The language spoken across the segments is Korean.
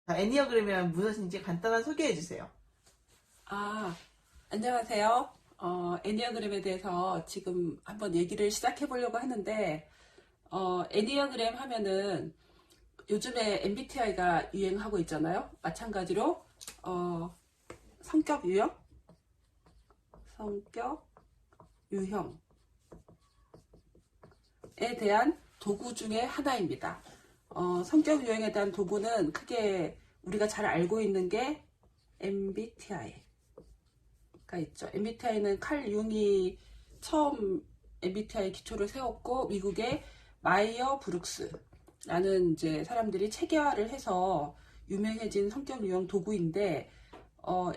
애니어그램이란 무엇인지 간단한 소개해 주세요. 아, 안녕하세요. 애니어그램에 대해서 지금 한번 얘기를 시작해 보려고 하는데, 애니어그램 하면은 요즘에 MBTI가 유행하고 있잖아요. 마찬가지로, 성격 유형, 성격 유형에 대한 도구 중에 하나입니다. 성격 유형에 대한 도구는 크게 우리가 잘 알고 있는 게 MBTI. 가 있죠. MBTI는 칼 융이 처음 MBTI 기초를 세웠고 미국의 마이어 브룩스라는 이제 사람들이 체계화를 해서 유명해진 성격 유형 도구인데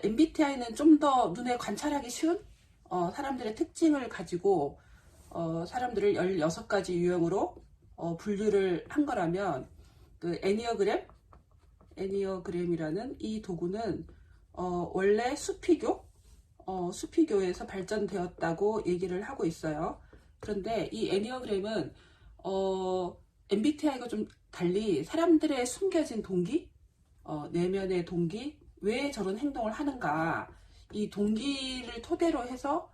MBTI는 좀 더 눈에 관찰하기 쉬운 사람들의 특징을 가지고 사람들을 16가지 유형으로 분류를 한 거라면 그 애니어그램이라는 이 도구는 원래 수피교에서 발전되었다고 얘기를 하고 있어요. 그런데 이 애니어그램은 MBTI가 좀 달리 사람들의 숨겨진 동기, 내면의 동기, 왜 저런 행동을 하는가, 이 동기를 토대로 해서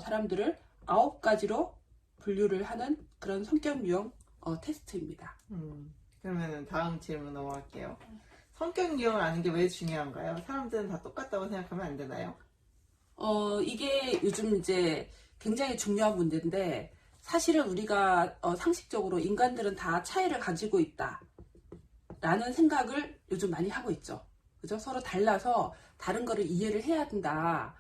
사람들을 9가지로 분류를 하는 그런 성격 유형 테스트입니다. 그러면 다음 질문 넘어갈게요. 성격 유형을 아는 게 왜 중요한가요? 사람들은 다 똑같다고 생각하면 안 되나요? 이게 요즘 이제 굉장히 중요한 문제인데, 사실은 우리가 상식적으로 인간들은 다 차이를 가지고 있다 라는 생각을 요즘 많이 하고 있죠. 그죠? 서로 달라서 다른 거를 이해를 해야 된다,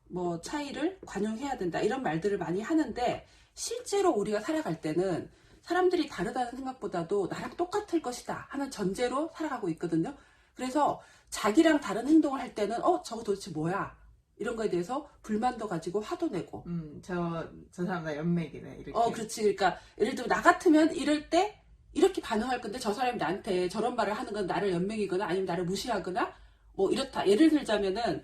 뭐 차이를 관용해야 된다, 이런 말들을 많이 하는데, 실제로 우리가 살아갈 때는 사람들이 다르다는 생각보다도 나랑 똑같을 것이다 하는 전제로 살아가고 있거든요. 그래서 자기랑 다른 행동을 할 때는 저거 도대체 뭐야, 이런 거에 대해서 불만도 가지고 화도 내고. 저 사람 나 연맥이네, 이렇게. 그렇지. 그러니까 예를 들면 나 같으면 이럴 때 이렇게 반응할 건데, 저 사람이 나한테 저런 말을 하는 건 나를 연맥이거나 아니면 나를 무시하거나 뭐 이렇다. 예를 들자면은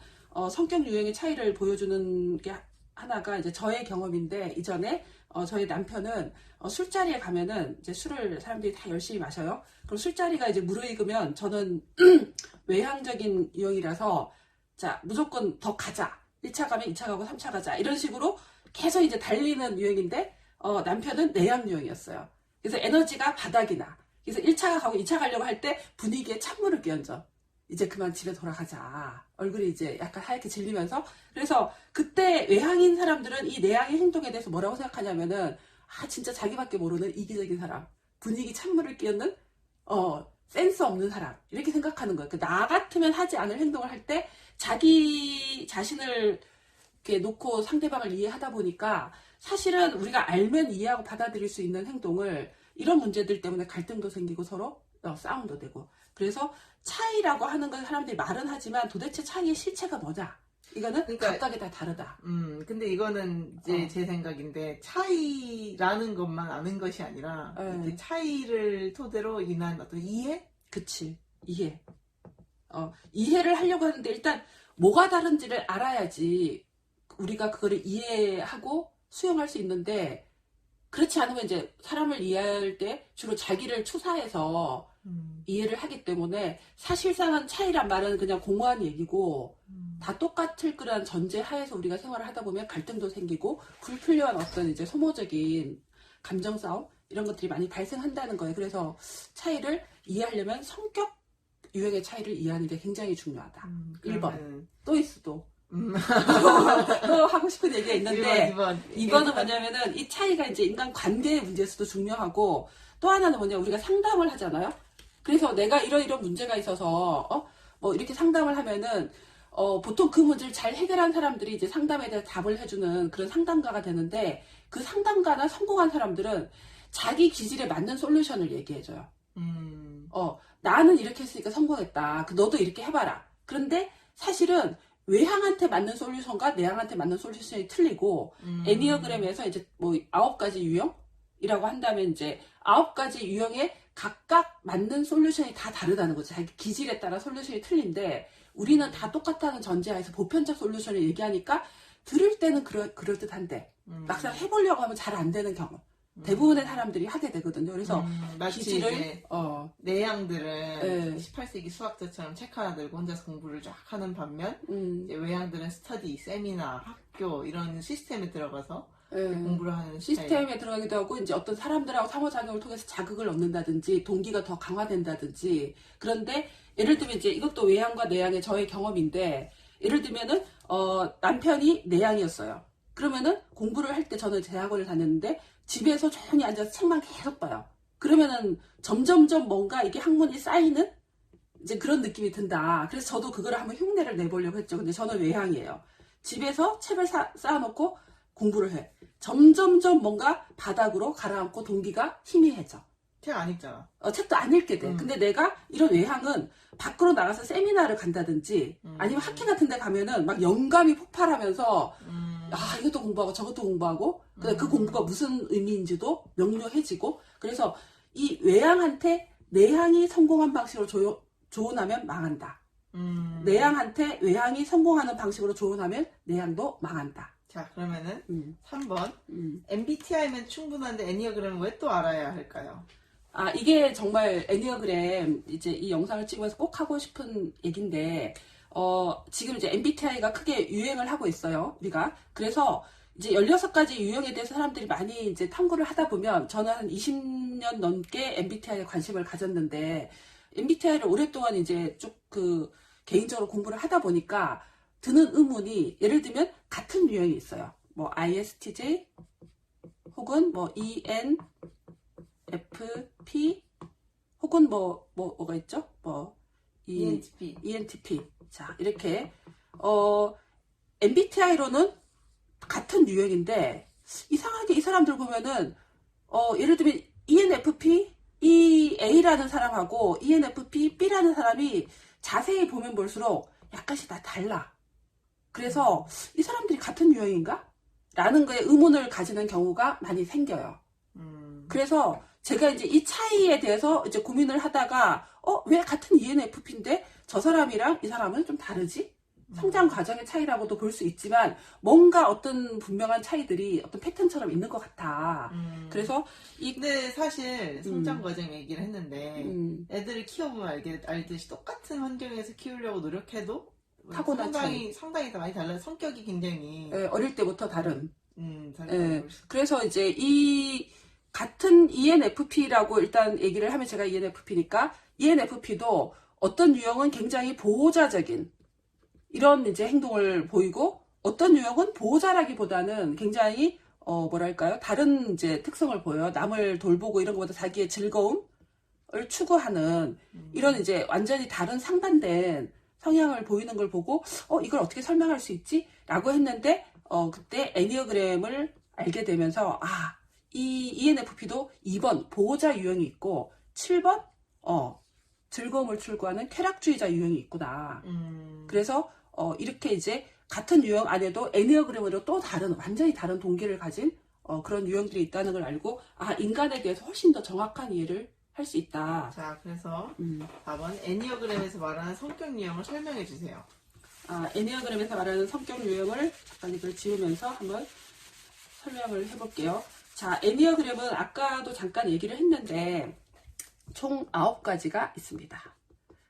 성격 유형의 차이를 보여주는 게 하나가 이제 저의 경험인데, 이전에 저희 남편은 술자리에 가면은 이제 술을 사람들이 다 열심히 마셔요. 그럼 술자리가 이제 무르익으면 저는 외향적인 유형이라서, 자, 무조건 더 가자. 1차 가면 2차 가고 3차 가자. 이런 식으로 계속 이제 달리는 유형인데, 남편은 내향 유형이었어요. 그래서 에너지가 바닥이 나. 그래서 1차 가고 2차 가려고 할 때 분위기에 찬물을 끼얹어. 이제 그만 집에 돌아가자. 얼굴이 이제 약간 하얗게 질리면서. 그래서 그때 외향인 사람들은 이 내향의 행동에 대해서 뭐라고 생각하냐면은, 진짜 자기밖에 모르는 이기적인 사람. 분위기 찬물을 끼얹는, 센스 없는 사람. 이렇게 생각하는 거예요. 나 같으면 하지 않을 행동을 할 때 자기 자신을 이렇게 놓고 상대방을 이해하다 보니까, 사실은 우리가 알면 이해하고 받아들일 수 있는 행동을 이런 문제들 때문에 갈등도 생기고 서로 싸움도 되고. 그래서 차이라고 하는 건 사람들이 말은 하지만 도대체 차이의 실체가 뭐냐? 이거는 그러니까, 각각이 다 다르다. 근데 이거는 이제 제 생각인데, 차이라는 것만 아는 것이 아니라, 이렇게 차이를 토대로 인한 어떤 이해? 그치. 이해. 이해를 하려고 하는데 일단 뭐가 다른지를 알아야지 우리가 그거를 이해하고 수용할 수 있는데, 그렇지 않으면 이제 사람을 이해할 때 주로 자기를 추사해서 이해를 하기 때문에, 사실상은 차이란 말은 그냥 공허한 얘기고, 다 똑같을 거라는 전제 하에서 우리가 생활을 하다 보면 갈등도 생기고 불필요한 어떤 이제 소모적인 감정 싸움, 이런 것들이 많이 발생한다는 거예요. 그래서 차이를 이해하려면 성격 유형의 차이를 이해하는 게 굉장히 중요하다. 1번. 또 있어, 또. 또 하고 싶은 얘기가 있는데, 2번은 뭐냐면은 이 차이가 이제 인간 관계의 문제에서도 중요하고, 또 하나는 뭐냐, 우리가 상담을 하잖아요. 그래서 내가 이런 문제가 있어서 뭐 이렇게 상담을 하면은 보통 그 문제를 잘 해결한 사람들이 이제 상담에 대해 답을 해주는 그런 상담가가 되는데, 그 상담가나 성공한 사람들은 자기 기질에 맞는 솔루션을 얘기해줘요. 나는 이렇게 했으니까 성공했다. 너도 이렇게 해봐라. 그런데 사실은 외향한테 맞는 솔루션과 내향한테 맞는 솔루션이 틀리고, 애니어그램에서 이제 뭐 9가지 유형이라고 한다면 이제 9가지 유형에 각각 맞는 솔루션이 다 다르다는 거죠. 자기 기질에 따라 솔루션이 틀린데, 우리는 다 똑같다는 전제하에서 보편적 솔루션을 얘기하니까 들을 때는 그럴듯한데 막상 해보려고 하면 잘 안 되는 경우. 대부분의 사람들이 하게 되거든요. 그래서 마치 기질을 이제 내향들은 18세기 수학자처럼 책 하나 들고 혼자서 공부를 쫙 하는 반면 이제 외향들은 스터디, 세미나, 학교 이런 시스템에 들어가서 공부를 하는 시스템에 들어가기도 하고 이제 어떤 사람들하고 상호작용을 통해서 자극을 얻는다든지 동기가 더 강화된다든지. 그런데 예를 들면 이제 이것도 외향과 내향의 저의 경험인데, 예를 들면은 남편이 내향이었어요. 그러면은 공부를 할 때 저는 대학원을 다녔는데 집에서 조용히 앉아서 책만 계속 봐요. 그러면은 점점점 뭔가 이게 학문이 쌓이는 이제 그런 느낌이 든다. 그래서 저도 그거를 한번 흉내를 내보려고 했죠. 근데 저는 외향이에요. 집에서 책을 쌓아놓고 공부를 해. 점점점 뭔가 바닥으로 가라앉고 동기가 희미해져. 책 안 읽잖아. 책도 안 읽게 돼. 근데 내가 이런 외향은 밖으로 나가서 세미나를 간다든지 아니면 학회 같은 데 가면은 막 영감이 폭발하면서 이것도 공부하고 저것도 공부하고 그 공부가 무슨 의미인지도 명료해지고. 그래서 이 외향한테 내향이 성공한 방식으로 조언하면 망한다. 내향한테 외향이 성공하는 방식으로 조언하면 내향도 망한다. 자, 그러면은 3번 MBTI면 충분한데 애니어그램은 왜 또 알아야 할까요? 이게 정말 애니어그램 이제 이 영상을 찍으면서 꼭 하고 싶은 얘기인데, 지금 이제 MBTI가 크게 유행을 하고 있어요, 우리가. 그래서 이제 16가지 유형에 대해서 사람들이 많이 이제 탐구를 하다 보면, 저는 한 20년 넘게 MBTI에 관심을 가졌는데, MBTI를 오랫동안 이제 쭉 개인적으로 공부를 하다 보니까 드는 의문이, 예를 들면 같은 유형이 있어요. 뭐 ISTJ 혹은 뭐 ENFP 혹은 뭐가 있죠? ENTP. 자, 이렇게 MBTI로는 같은 유형인데 이상하게 이 사람들 보면은 예를 들면 ENFP A라는 사람하고 ENFP B라는 사람이 자세히 보면 볼수록 약간씩 다 달라. 그래서 이 사람들이 같은 유형인가? 라는 거에 의문을 가지는 경우가 많이 생겨요. 그래서 제가 이제 이 차이에 대해서 이제 고민을 하다가 왜 같은 ENFP인데 저 사람이랑 이 사람은 좀 다르지? 성장 과정의 차이라고도 볼 수 있지만 뭔가 어떤 분명한 차이들이 어떤 패턴처럼 있는 것 같아. 그래서 근데 사실 성장 과정 얘기를 했는데 애들을 키워보면 알듯이 똑같은 환경에서 키우려고 노력해도 타고난 상당히 많이 달라요. 성격이 굉장히 어릴 때부터 다른. 그래서 이제 이 같은 ENFP라고 일단 얘기를 하면, 제가 ENFP니까 ENFP도 어떤 유형은 굉장히 보호자적인 이런 이제 행동을 보이고, 어떤 유형은 보호자라기보다는 굉장히 다른 이제 특성을 보여요. 남을 돌보고 이런 것보다 자기의 즐거움을 추구하는 이런 이제 완전히 다른 상반된 성향을 보이는 걸 보고 이걸 어떻게 설명할 수 있지? 라고 했는데 그때 애니어그램을 알게 되면서 이 ENFP도 2번 보호자 유형이 있고 7번 즐거움을 추구하는 쾌락주의자 유형이 있구나. 그래서 이렇게 이제 같은 유형 안에도 애니어그램으로 또 완전히 다른 동기를 가진 그런 유형들이 있다는 걸 알고 인간에 대해서 훨씬 더 정확한 이해를 할 수 있다. 자, 그래서 4번 애니어그램에서 말하는 성격 유형을 설명해 주세요. 애니어그램에서 말하는 성격 유형을 잠깐 이걸 지우면서 한번 설명을 해볼게요. 자, 애니어그램은 아까도 잠깐 얘기를 했는데 총 9가지가 있습니다.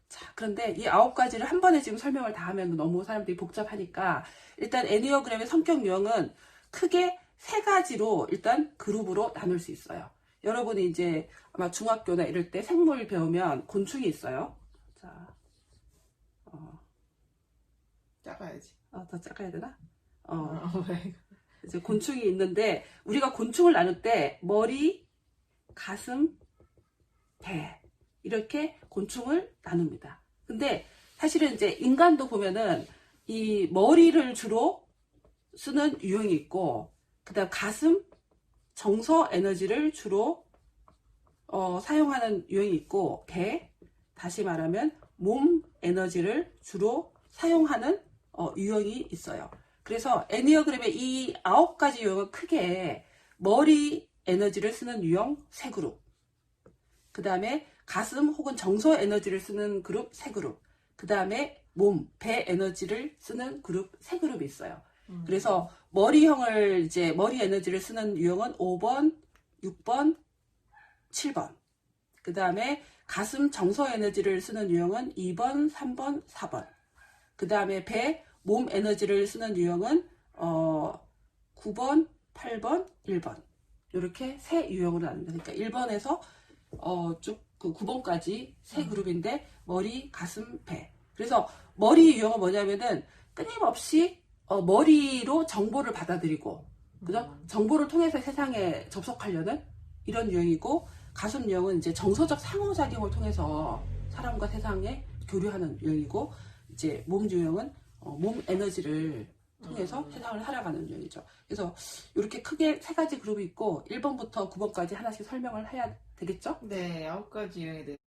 자, 그런데 이 9가지를 한 번에 지금 설명을 다 하면 너무 사람들이 복잡하니까 일단 애니어그램의 성격 유형은 크게 3가지로 일단 그룹으로 나눌 수 있어요. 여러분이 이제 아마 중학교나 이럴 때 생물 배우면 곤충이 있어요. 자, 작아야지. 더 작아야 되나? 왜? 이제 곤충이 있는데, 우리가 곤충을 나눌 때 머리, 가슴, 배 이렇게 곤충을 나눕니다. 근데 사실은 이제 인간도 보면은 이 머리를 주로 쓰는 유형이 있고, 그다음 가슴, 정서 에너지를 주로 사용하는 유형이 있고, 배, 다시 말하면 몸 에너지를 주로 사용하는 유형이 있어요. 그래서 애니어그램의 이 9가지 유형은 크게 머리 에너지를 쓰는 유형 3그룹, 그 다음에 가슴 혹은 정서 에너지를 쓰는 그룹 3그룹, 그 다음에 몸, 배 에너지를 쓰는 그룹 3그룹이 있어요. 그래서 머리 에너지를 쓰는 유형은 5번, 6번, 7번. 그 다음에 가슴 정서 에너지를 쓰는 유형은 2번, 3번, 4번. 그 다음에 배, 몸 에너지를 쓰는 유형은 9번, 8번, 1번. 이렇게 세 유형으로 나눕니다. 그러니까 1번에서 쭉 그 9번까지 세 그룹인데 머리, 가슴, 배. 그래서 머리 유형은 뭐냐면은 끊임없이 머리로 정보를 받아들이고 그죠? 정보를 통해서 세상에 접속하려는 이런 유형이고, 가슴 유형은 이제 정서적 상호작용을 통해서 사람과 세상에 교류하는 유형이고, 이제 몸 유형은 몸 에너지를 통해서 세상을 살아가는 유형이죠. 그래서 이렇게 크게 세 가지 그룹이 있고 1번부터 9번까지 하나씩 설명을 해야 되겠죠? 네, 9가지 유형에 대해